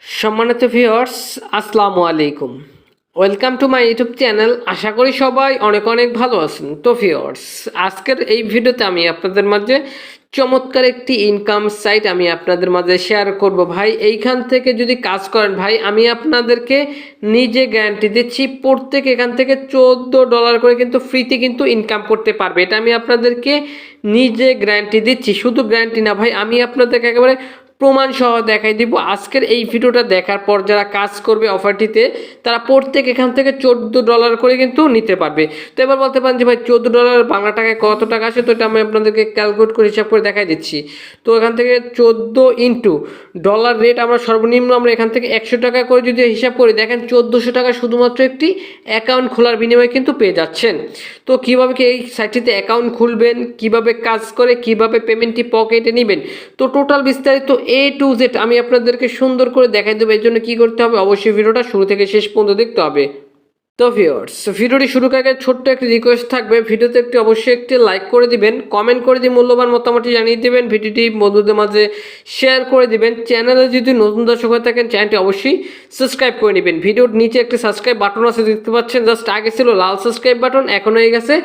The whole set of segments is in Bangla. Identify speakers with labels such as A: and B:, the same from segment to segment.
A: সম্মানিত ভিউয়ার্স, আসসালামু আলাইকুম। Welcome to my YouTube channel. আশা করি সবাই অনেক অনেক ভালো আছেন। তো ভিউয়ার্স, আজকের এই ভিডিওতে আমি আপনাদের মাঝে চমৎকার একটি ইনকাম সাইট আমি আপনাদের মাঝে শেয়ার করব। ভাই এইখান থেকে যদি কাজ করেন ভাই, আমি আপনাদেরকে নিজে গ্যারান্টি দিচ্ছি প্রত্যেক এখান থেকে $14 করে কিন্তু ফ্রিতে কিন্তু ইনকাম করতে পারবে। এটা আমি আপনাদেরকে নিজে গ্যারান্টি দিচ্ছি। শুধু গ্যারান্টি না ভাই, আমি আপনাদেরকে একেবারে প্রমাণ সহ দেখাই দিব। আজকের এই ভিডিওটা দেখার পর যারা কাজ করবে অফারটিতে, তারা প্রত্যেক এখান থেকে $14 করে কিন্তু নিতে পারবে। তো এবার বলতে পারেন যে ভাই $14 বাংলা টাকায় কত টাকা আসে, তো এটা আমি আপনাদেরকে ক্যালকুলেট করে হিসাব করে দেখাই দিচ্ছি। তো এখান থেকে 14 ইন্টু ডলার রেট আমরা সর্বনিম্ন আমরা এখান থেকে 100 টাকা করে যদি হিসাব করি, দেখেন 1400 টাকা শুধুমাত্র একটি অ্যাকাউন্ট খোলার বিনিময়ে কিন্তু পেয়ে যাচ্ছেন। তো কীভাবে কি এই সাইটটিতে অ্যাকাউন্ট খুলবেন, কিভাবে কাজ করে, কিভাবে পেমেন্টটি পকেটে নেবেন, তো টোটাল বিস্তারিত A to Z আমি আপনাদেরকে সুন্দর করে দেখাই দেবো। এর জন্য কী করতে হবে, অবশ্যই ভিডিওটা শুরু থেকে শেষ পর্যন্ত দেখতে হবে। তো ভিউয়ার্স, ভিডিওটি শুরু করার আগে ছোট্ট একটি রিকোয়েস্ট থাকবে, ভিডিওতে অবশ্যই একটি লাইক করে দিবেন, কমেন্ট করে দিয়ে মূল্যবান মতামতটি জানিয়ে দেবেন, ভিডিওটি বন্ধুদের মাঝে শেয়ার করে দিবেন। চ্যানেলে যদি নতুন দর্শক হয়ে থাকেন, চ্যানেলটি অবশ্যই সাবস্ক্রাইব করে নেবেন। ভিডিওর নিচে একটি সাবস্ক্রাইব বাটন আছে দেখতে পাচ্ছেন, জাস্ট আগে ছিল লাল সাবস্ক্রাইব বাটন, এখন হয়ে গেছে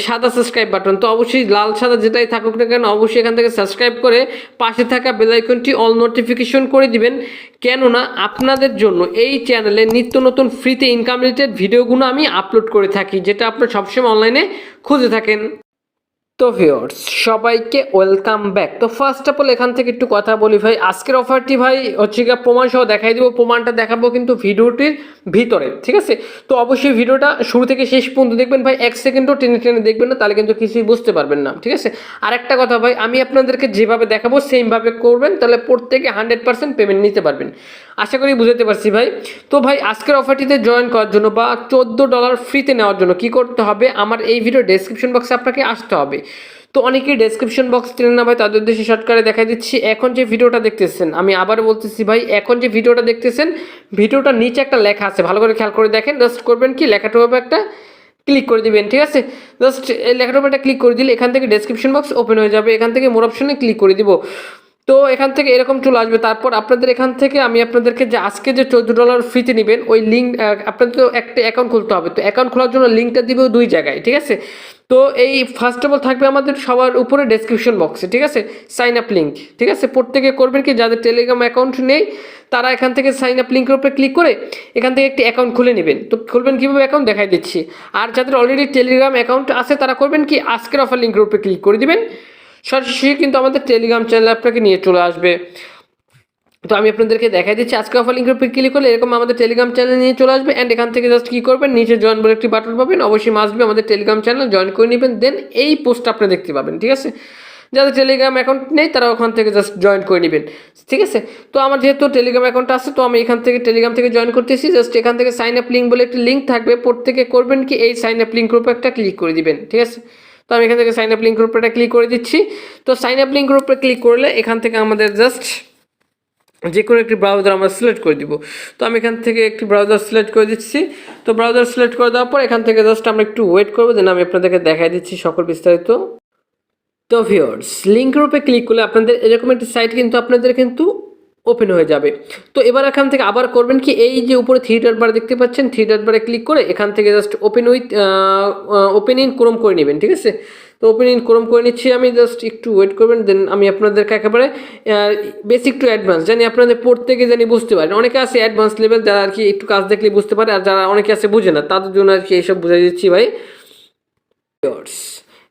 A: সাদা সাবস্ক্রাইব বাটন। তো অবশ্যই লাল সাদা যেটাই থাকুক না কেন, অবশ্যই এখান থেকে সাবস্ক্রাইব করে পাশে থাকা বেল আইকনটি অল নোটিফিকেশন করে দিবেন। কেননা আপনাদের জন্য এই চ্যানেলে নিত্য নতুন ফ্রিতে ইনকাম রিলেটেড ভিডিওগুলো আমি আপলোড করে থাকি, যেটা আপনারা সবসময় অনলাইনে খুঁজে থাকেন। তো ভিউয়ার্স, সবাইকে ওয়েলকাম ব্যাক। তো ফার্স্ট অফ অল এখান থেকে একটু কথা বলি ভাই, আজকের অফারটি ভাই হচ্ছে গিয়ে প্রমাণ সহ দেখাই দিব। প্রমাণটা দেখাবো কিন্তু ভিডিওটির ভিতরে, ঠিক আছে? তো অবশ্যই ভিডিওটা শুরু থেকে শেষ পর্যন্ত দেখবেন ভাই, 1 সেকেন্ডও টেনে টেনে দেখবেন না, তাহলে কিন্তু কিছুই বুঝতে পারবেন না, ঠিক আছে? আর একটা কথা ভাই, আমি আপনাদেরকে যেভাবে দেখাবো সেমভাবে করবেন, তাহলে প্রত্যেকে 100% পেমেন্ট নিতে পারবেন। আশা করি বুঝতে পারছি ভাই। তো ভাই আজকের অফারটিতে জয়েন করার জন্য বা $14 ফ্রিতে নেওয়ার জন্য কি করতে হবে, আমার এই ভিডিও ডেসক্রিপশন বক্সে আপনাকে আসতে হবে। তো অনেকেই ডেসক্রিপশন বক্স চেনেন না ভাই, তাদের উদ্দেশ্যে শর্টকাটে দেখা দিচ্ছি। এখন যে ভিডিওটা দেখতেছেন, আমি আবার বলতেছি ভাই, এখন যে ভিডিওটা দেখতেছেন, ভিডিওটার নিচে একটা লেখা আছে, ভালো করে খেয়াল করে দেখেন। জাস্ট করবেন কি, লেখাটার উপর একটা ক্লিক করে দিবেন, ঠিক আছে? জাস্ট এই লেখাটার উপর একটা ক্লিক করে দিলে এখান থেকে ডেসক্রিপশন বক্স ওপেন হয়ে যাবে। এখান থেকে মোর অপশনে ক্লিক করে দিব। তো এখান থেকে এরকম চলে আসবে। তারপর আপনাদের এখান থেকে আমি আপনাদেরকে যে আজকে যে $14 ফ্রিতে নেবেন, ওই লিঙ্ক আপনাদের তো একটা অ্যাকাউন্ট খুলতে হবে। তো অ্যাকাউন্ট খোলার জন্য লিঙ্কটা দিবেও 2 জায়গায়, ঠিক আছে? তো এই ফার্স্ট অফ অল থাকবে আমাদের সবার উপরে ডেসক্রিপশন বক্সে, ঠিক আছে? সাইন আপ লিঙ্ক, ঠিক আছে? প্রত্যেকে করবেন কি, যাদের টেলিগ্রাম অ্যাকাউন্ট নেই তারা এখান থেকে সাইন আপ লিঙ্কের উপরে ক্লিক করে এখান থেকে একটি অ্যাকাউন্ট খুলে নেবেন। তো খুলবেন কীভাবে অ্যাকাউন্ট দেখাই দিচ্ছি। আর যাদের অলরেডি টেলিগ্রাম অ্যাকাউন্ট আছে তারা করবেন কি, আজকের অফার লিঙ্কের উপরে ক্লিক করে দিবেন, সরাসরি কিন্তু আমাদের টেলিগ্রাম চ্যানেল আপনাকে নিয়ে চলে আসবে। তো আমি আপনাদেরকে দেখাই দিচ্ছি, আজকে অফার লিঙ্কের উপর ক্লিক করলে এরকম আমাদের টেলিগ্রাম চ্যানেল নিয়ে চলে আসবে। অ্যান্ড এখান থেকে জাস্ট কী করবেন, নিচে জয়েন বলে একটি বাটন পাবেন, অবশ্যই মাস্ট বি আমাদের টেলিগ্রাম চ্যানেল জয়েন করে নেবেন, দেন এই পোস্টটা আপনি দেখতে পাবেন, ঠিক আছে? যাদের টেলিগ্রাম অ্যাকাউন্ট নেই তারা ওখান থেকে জাস্ট জয়েন করে নেবেন, ঠিক আছে? তো আমার যেহেতু টেলিগ্রাম অ্যাকাউন্ট আছে, তো আমি এখান থেকে টেলিগ্রাম থেকে জয়েন করতেছি। জাস্ট এখান থেকে সাইন আপ লিঙ্ক বলে একটি লিঙ্ক থাকবে, প্রত্যেকে করবেন কি, এই সাইন আপ লিঙ্কের উপর একটা ক্লিক করে দিবেন, ঠিক আছে? তো আমি এখান থেকে সাইন আপ লিঙ্কের উপরে ক্লিক করে দিচ্ছি। তো সাইন আপ লিঙ্কের উপরে ক্লিক করলে এখান থেকে আমাদের জাস্ট যে কোনো একটি ব্রাউজার আমরা সিলেক্ট করে দিব। তো আমি এখান থেকে একটি ব্রাউজার সিলেক্ট করে দিচ্ছি। তো ব্রাউজার সিলেক্ট করে দেওয়ার পর এখান থেকে জাস্ট আমরা একটু ওয়েট করবো, দেন আমি আপনাদেরকে দেখাই দিচ্ছি সকল বিস্তারিত। তো ভিউয়ার্স, লিঙ্কের উপরে ক্লিক করলে আপনাদের এরকম একটি সাইট কিন্তু আপনাদের কিন্তু ওপেন হয়ে যাবে। তো এবার এখান থেকে আবার করবেন কি, এই যে উপরে 3 ডট বার দেখতে পাচ্ছেন, 3 ডট বারে ক্লিক করে এখান থেকে জাস্ট ওপেন ইন ক্রোম করে নেবেন, ঠিক আছে? তো ওপেন ইন ক্রোম করে নিচ্ছি আমি, জাস্ট একটু ওয়েট করবেন, দেন আমি আপনাদেরকে একেবারে বেসিক টু অ্যাডভান্স জানি আপনাদের প্রত্যেকে জানি বুঝতে পারেন। অনেকে আছে অ্যাডভান্স লেভেল, যারা আর কি একটু কাজ দেখলে বুঝতে পারে, আর যারা অনেকে আছে বুঝে না, তাদের জন্য আর কি এইসব বুঝাই দিচ্ছি ভাই।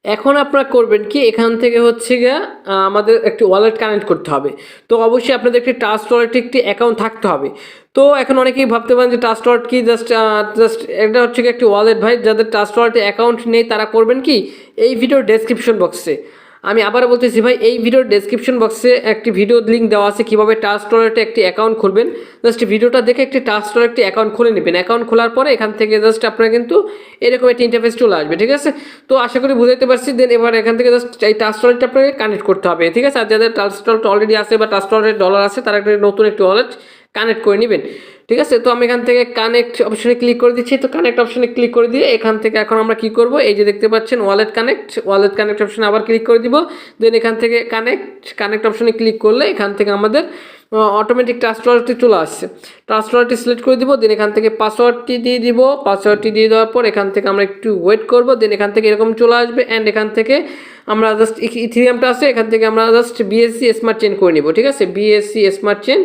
A: এখন আপনারা করবেন কি, এখান থেকে হচ্ছে গিয়ে আমাদের একটি ওয়ালেট কানেক্ট করতে হবে। তো অবশ্যই আপনাদের একটি ট্রাস্ট ওয়ালেটে একটি অ্যাকাউন্ট থাকতে হবে। তো এখন অনেকেই ভাবতে পারেন যে ট্রাস্ট ওয়ালেট কি, জাস্ট এটা হচ্ছে কি একটি ওয়ালেট ভাই। যাদের ট্রাস্ট ওয়ালেটে অ্যাকাউন্ট নেই তারা করবেন কি, এই ভিডিওর ডেসক্রিপশন বক্সে, আমি আবার বলতেছি ভাই, এই ভিডিওর ডেসক্রিপশন বক্সে একটি ভিডিও লিঙ্ক দেওয়া আছে কীভাবে ট্রাস্ট ওয়ালেটে একটি অ্যাকাউন্ট খুলবেন। জাস্ট ভিডিওটা দেখে একটি ট্রাস্ট ওয়ালেটে একটি অ্যাকাউন্ট খুলে নেবেন। অ্যাকাউন্ট খোলার পরে এখান থেকে জাস্ট আপনারা কিন্তু এরকম একটি ইন্টারফেস চলে আসবে, ঠিক আছে? তো আশা করি বুঝাইতে পারছি। দেন এবার এখান থেকে জাস্ট এই ট্রাস্ট ওয়ালেটটা আপনাকে কানেক্ট করতে হবে, ঠিক আছে? আর যাদের ট্রাস্ট ওয়ালেট অলরেডি আছে বা ট্রাস্ট ওয়ালেটে ডলার আছে, তারা একটা নতুন একটি ওয়ালেট কানেক্ট করে নেবেন, ঠিক আছে? তো আমি এখান থেকে কানেক্ট অপশনে ক্লিক করে দিচ্ছি। তো কানেক্ট অপশনে ক্লিক করে দিয়ে এখান থেকে এখন আমরা কি করব, এই যে দেখতে পাচ্ছেন ওয়ালেট কানেক্ট অপশনে আবার ক্লিক করে দিব। দেন এখান থেকে কানেক্ট অপশনে ক্লিক করলে এখান থেকে আমাদের অটোমেটিক ট্রাস্ট ওয়ালেটটি চলে আসছে। ট্রাস্ট ওয়ালেটটি সিলেক্ট করে দিব, দেন এখান থেকে পাসওয়ার্ডটি দিয়ে দিব। পাসওয়ার্ডটি দিয়ে দেওয়ার পর এখান থেকে আমরা একটু ওয়েট করব, দেন এখান থেকে এরকম চলে আসবে। অ্যান্ড এখান থেকে আমরা জাস্ট ইথিরিয়ামটা আছে, এখান থেকে আমরা জাস্ট বিএসসি স্মার্ট চেইন করে নিব। ঠিক আছে, বিএসসি স্মার্ট চেইন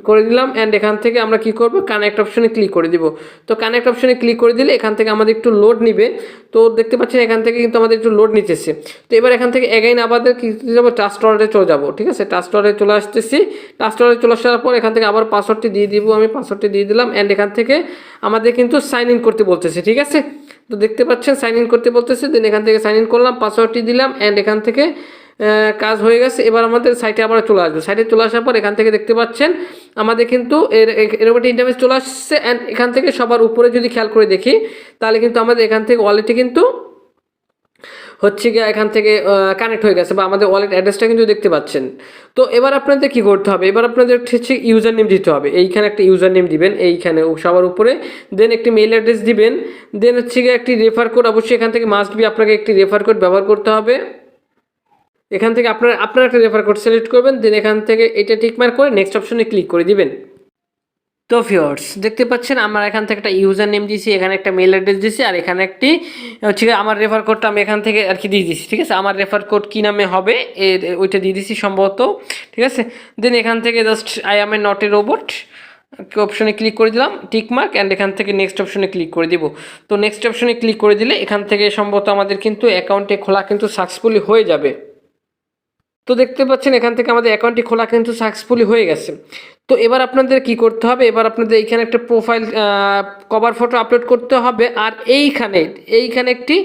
A: করে দিলাম। অ্যান্ড এখান থেকে আমরা কি করব, কানেক্ট অপশনে ক্লিক করে দিব। তো কানেক্ট অপশনে ক্লিক করে দিলে এখান থেকে আমাদের একটু লোড নিবে। তো দেখতে পাচ্ছেন এখান থেকে কিন্তু আমাদের একটু লোড নিতেছে। তো এবার এখান থেকে এগেইন আমাদের কি যাবো, ট্রাস্ট ওয়ালেটে চলে যাবো। ঠিক আছে, ট্রাস্ট ওয়ালেটে চলে আসতেছি। ট্রাস্ট ওয়ালেটে চলে আসার পর এখান থেকে আবার পাসওয়ার্ডটি দিয়ে দিব, আমি পাসওয়ার্ডটি দিয়ে দিলাম। অ্যান্ড এখান থেকে আমাদের কিন্তু সাইন ইন করতে বলতেছে। ঠিক আছে, তো দেখতে পাচ্ছেন সাইন ইন করতে বলতেছে, দেন এখান থেকে সাইন ইন করলাম, পাসওয়ার্ডটি দিলাম। অ্যান্ড এখান থেকে কাজ হয়ে গেছে। এবার আমাদের সাইটে আবার চলে আসবে। সাইটে চলে আসার পর এখান থেকে দেখতে পাচ্ছেন আমাদের কিন্তু এরকম একটা ইন্টারফেস চলে আসছে। অ্যান্ড এখান থেকে সবার উপরে যদি খেয়াল করে দেখি, তাহলে কিন্তু আমাদের এখান থেকে ওয়ালেটে কিন্তু হচ্ছে গিয়ে এখান থেকে কানেক্ট হয়ে গেছে, বা আমাদের ওয়ালেট অ্যাড্রেসটা কিন্তু দেখতে পাচ্ছেন। তো এবার আপনাদের কি করতে হবে, এবার আপনাদের হচ্ছে ইউজার নেম দিতে হবে। এইখানে একটা ইউজার নেম দিবেন, এইখানে সবার উপরে। দেন একটি মেইল অ্যাড্রেস দিবেন। দেন হচ্ছে গিয়ে একটি রেফার কোড, অবশ্যই এখান থেকে মাস্ট বি আপনাকে একটি রেফার কোড ব্যবহার করতে হবে। এখান থেকে আপনার একটা রেফার কোড সিলেক্ট করবেন, দেন এখান থেকে এটা টিকমার্ক করে নেক্সট অপশনে ক্লিক করে দিবেন। তো ভিউয়ার্স দেখতে পাচ্ছেন আমরা এখান থেকে একটা ইউজার নেম দিয়েছি, এখানে একটা মেল অ্যাড্রেস দিয়েছি, আর এখানে একটি হচ্ছে আমার রেফার কোডটা আমি এখান থেকে আর কি দিয়ে দিচ্ছি। ঠিক আছে, আমার রেফার কোড কী নামে হবে ওইটা দিয়ে দিচ্ছি সম্ভবত। ঠিক আছে, দেন এখান থেকে just I M A not a robot অপশনে ক্লিক করে দিলাম, টিকমার্ক। অ্যান্ড এখান থেকে নেক্সট অপশনে ক্লিক করে দিব। তো নেক্সট অপশনে ক্লিক করে দিলে এখান থেকে সম্ভবত আমাদের কিন্তু অ্যাকাউন্টে খোলা কিন্তু সাকসেসফুলি হয়ে যাবে। তো দেখতে পাচ্ছেন এখান থেকে আমাদের অ্যাকাউন্টটি খোলা কিন্তু সাকসেসফুলি হয়ে গেছে। তো এবার আপনাদের কি করতে হবে, এবার আপনাদের এইখানে একটা প্রোফাইল কভার ফটো আপলোড করতে হবে, আর এইখানে একটি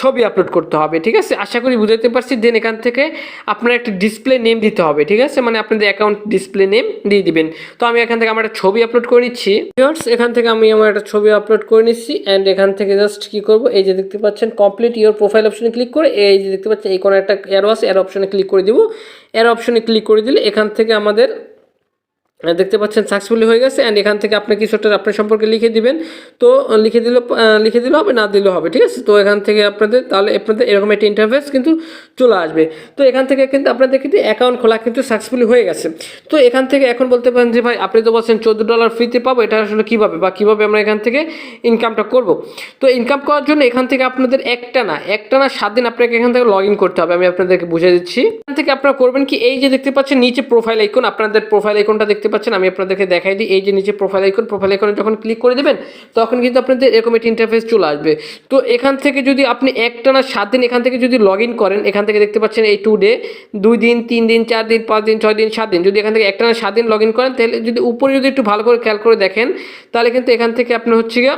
A: ছবি আপলোড করতে হবে। ঠিক আছে, আশা করি বুঝাতে পারছি। দেন এখান থেকে আপনার একটা ডিসপ্লে নেম দিতে হবে। ঠিক আছে, মানে আপনাদের অ্যাকাউন্ট ডিসপ্লে নেম দিয়ে দিবেন। তো আমি এখান থেকে আমার একটা ছবি আপলোড করে নিচ্ছি। এখান থেকে আমি আমার একটা ছবি আপলোড করে নিচ্ছি। অ্যান্ড এখান থেকে জাস্ট কি করব, এই যে দেখতে পাচ্ছেন কমপ্লিট ইওর প্রোফাইল অপশনে ক্লিক করে, এই যে দেখতে পাচ্ছেন এই কোনো একটা অ্যারো আছে, অ্যারো অপশনে ক্লিক করে দিব। অ্যারো অপশনে ক্লিক করে দিলে এখান থেকে আমাদের দেখতে পাচ্ছেন সাকসেসফুলি হয়ে গেছে। অ্যান্ড এখান থেকে আপনি কিছু একটা আপনার সম্পর্কে লিখে দিবেন। তো লিখে দিলে হবে, না দিলেও হবে। ঠিক আছে, তো এখান থেকে আপনাদের এরকম একটা ইন্টারফেস কিন্তু চলে আসবে। তো এখান থেকে কিন্তু আপনাদের কিন্তু অ্যাকাউন্ট খোলা কিন্তু সাকসেসফুলি হয়ে গেছে। তো এখান থেকে এখন বলতে পারেন যে ভাই আপনি তো বলছেন $14 ফ্রিতে পাবো, এটা আসলে কীভাবে আমরা এখান থেকে ইনকামটা করব। তো ইনকাম করার জন্য এখান থেকে আপনাদের একটা না 7 দিন আপনাকে এখান থেকে লগ ইন করতে হবে। আমি আপনাদেরকে বুঝিয়ে দিচ্ছি। এখান থেকে আপনারা করবেন কি, এই যে দেখতে পাচ্ছেন নিচে প্রোফাইল আইকন, আপনাদের প্রোফাইল আইকনটা দেখতে পাচ্ছেন, আমি আপনাদেরকে দেখাই দিই। এই যে নিচে প্রোফাইল আইকনে যখন ক্লিক করে দেবেন, তখন কিন্তু আপনাদের এরকম একটা ইন্টারফেস চলে আসবে। তো এখান থেকে যদি আপনি একটানা 7 দিন এখান থেকে যদি লগ ইন করেন, এখান থেকে দেখতে পাচ্ছেন এই 2 ডে, 2 দিন, 3 দিন, 4 দিন, 5 দিন, 6 দিন, 7 দিন, যদি এখান থেকে একটানা 7 দিন লগ ইন করেন, তাহলে যদি উপরে যদি একটু ভালো করে খেয়াল করে দেখেন, তাহলে কিন্তু এখান থেকে আপনি হচ্ছে গিয়ে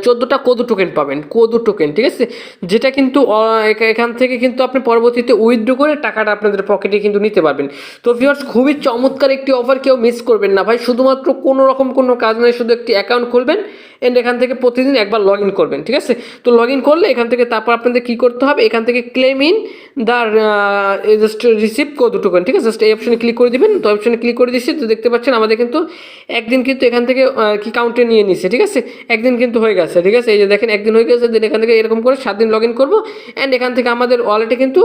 A: 14টা কোদু টোকেন পাবেন, কোদু টোকেন। ঠিক আছে, যেটা কিন্তু এখান থেকে কিন্তু আপনি পরবর্তীতে উইথড্র করে টাকাটা আপনাদের পকেটে কিন্তু নিতে পারবেন। তো ভিউয়ার্স খুবই চমৎকার একটি অফার, কেউ মিস করবেন না ভাই। শুধুমাত্র কোনো রকম কোনো কাজ নয়, শুধু একটি অ্যাকাউন্ট খুলবেন এন্ড এখান থেকে প্রতিদিন একবার লগ ইন করবেন। ঠিক আছে, তো লগ ইন করলে এখান থেকে তারপর আপনাদের কী করতে হবে, এখান থেকে claim in the just receive code token. ঠিক আছে, জাস্ট এই অপশনে ক্লিক করে দিবেন। তো অপশনে ক্লিক করে দিচ্ছি, তো দেখতে পাচ্ছেন আমাদের কিন্তু একদিন কিন্তু এখান থেকে কি কাউন্টে নিয়ে নিচ্ছে। ঠিক আছে, একদিন কিন্তু হয়ে গেছে। ঠিক আছে, এই যে দেখেন একদিন হয়ে গেছে। দেন এখান থেকে এরকম করে 7 দিন লগ ইন করবো। অ্যান্ড এখান থেকে আমাদের ওয়ালেটে কিন্তু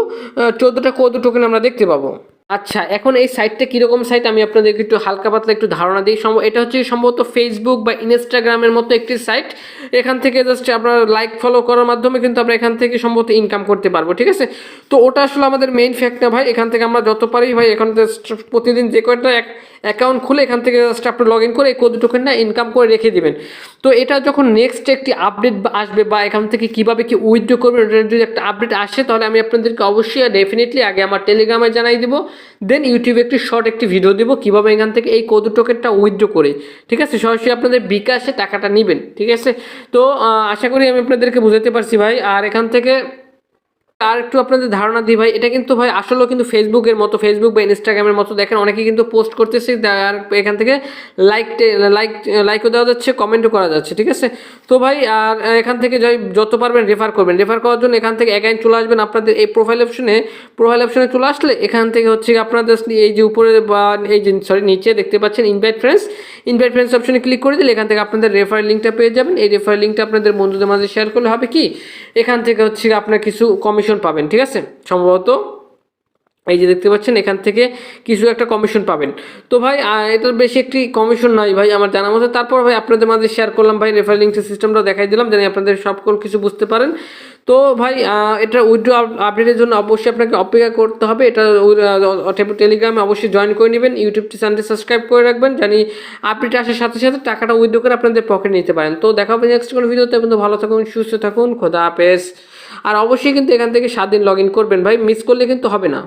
A: 14টা কোদু টোকেন আমরা দেখতে পাবো। আচ্ছা, এখন এই সাইটটা কীরকম সাইট আমি আপনাদেরকে একটু হালকা পাতলা একটু ধারণা দিই। এটা হচ্ছে সম্ভবত ফেসবুক বা ইনস্টাগ্রামের মতো একটি সাইট। এখান থেকে জাস্ট আপনার লাইক ফলো করার মাধ্যমে কিন্তু আমরা এখান থেকে সম্ভবত ইনকাম করতে পারবো। ঠিক আছে, তো ওটা আসলে আমাদের মেইন ফ্যাক্ট না ভাই। এখান থেকে আমরা যত পারি ভাই এখন জাস্ট প্রতিদিন যে কয়টা অ্যাকাউন্ট খুলে এখান থেকে জাস্ট আপনি লগ ইন করে এই কোড টোকেনটা ইনকাম করে রেখে দিবেন। তো এটা যখন নেক্সট একটি আপডেট আসবে, বা এখান থেকে কীভাবে কি উইথড্র করবেন, এটা যদি একটা আপডেট আসে, তাহলে আমি আপনাদেরকে অবশ্যই ডেফিনেটলি আগে আমার টেলিগ্রামে জানাই দেবো। দেন ইউটিউবে একটি ভিডিও দেবো কীভাবে এখান থেকে এই কোড টোকেনটা উইথড্র করে। ঠিক আছে, সরাসরি আপনাদের বিকাশে টাকাটা নেবেন। ঠিক আছে, তো আশা করি আমি আপনাদেরকে বুঝাতে পারছি ভাই। আর এখান থেকে আর একটু আপনাদের ধারণা দিই ভাই, এটা কিন্তু ভাই আসলেও কিন্তু ফেসবুক বা ইনস্টাগ্রামের মতো দেখেন অনেকে কিন্তু পোস্ট করতেছে, আর এখান থেকে লাইকও দেওয়া যাচ্ছে, কমেন্টও করা যাচ্ছে। ঠিক আছে, তো ভাই আর এখান থেকে যত পারবেন রেফার করবেন। রেফার করার জন্য এখান থেকে অ্যাগাইন চলে আসবেন আপনাদের এই প্রোফাইল অপশনে চলে আসলে এখান থেকে হচ্ছে আপনাদের এই যে উপরে বা এই যে নিচে দেখতে পাচ্ছেন ইনভাইট ফ্রেন্ডস অপশনে ক্লিক করে দিলে এখান থেকে আপনাদের রেফার লিঙ্কটা পেয়ে যাবেন। এই রেফার লিঙ্কটা আপনাদের বন্ধুদের মাঝে শেয়ার করলে হবে কি, এখান থেকে হচ্ছে আপনার কিছু কমিশন পাবেন। ঠিক আছে, সম্ভবত এই যে দেখতে পাচ্ছেন এখান থেকে কিছু একটা কমিশন পাবেন। তো ভাই এটার বেশি একটি কমিশন নয় ভাই আমার জানা মতে। তারপর ভাই আপনাদের মাঝে শেয়ার করলাম ভাই, রেফারেল লিঙ্কের সিস্টেমটা দেখাই দিলাম যেন আপনাদের সকল কিছু বুঝতে পারেন। তো ভাই এটা উইথড্র আপডেটের জন্য অবশ্যই আপনাকে অপেক্ষা করতে হবে। এটা টেলিগ্রামে অবশ্যই জয়েন করে নেবেন, ইউটিউব চ্যানেলটি সাবস্ক্রাইব করে রাখবেন, জানি আপডেট আসার সাথে সাথে টাকাটা উইথড্র করে আপনাদের পকেটে নিতে পারেন। তো দেখা হবে নেক্সট কোনো ভিডিওতে, কিন্তু ভালো থাকুন, সুস্থ থাকুন, খোদা হাফেজ। আর অবশ্যই কিন্তু এখান থেকে 7 দিন লগ ইন করবেন ভাই, মিস করলে কিন্তু হবে না।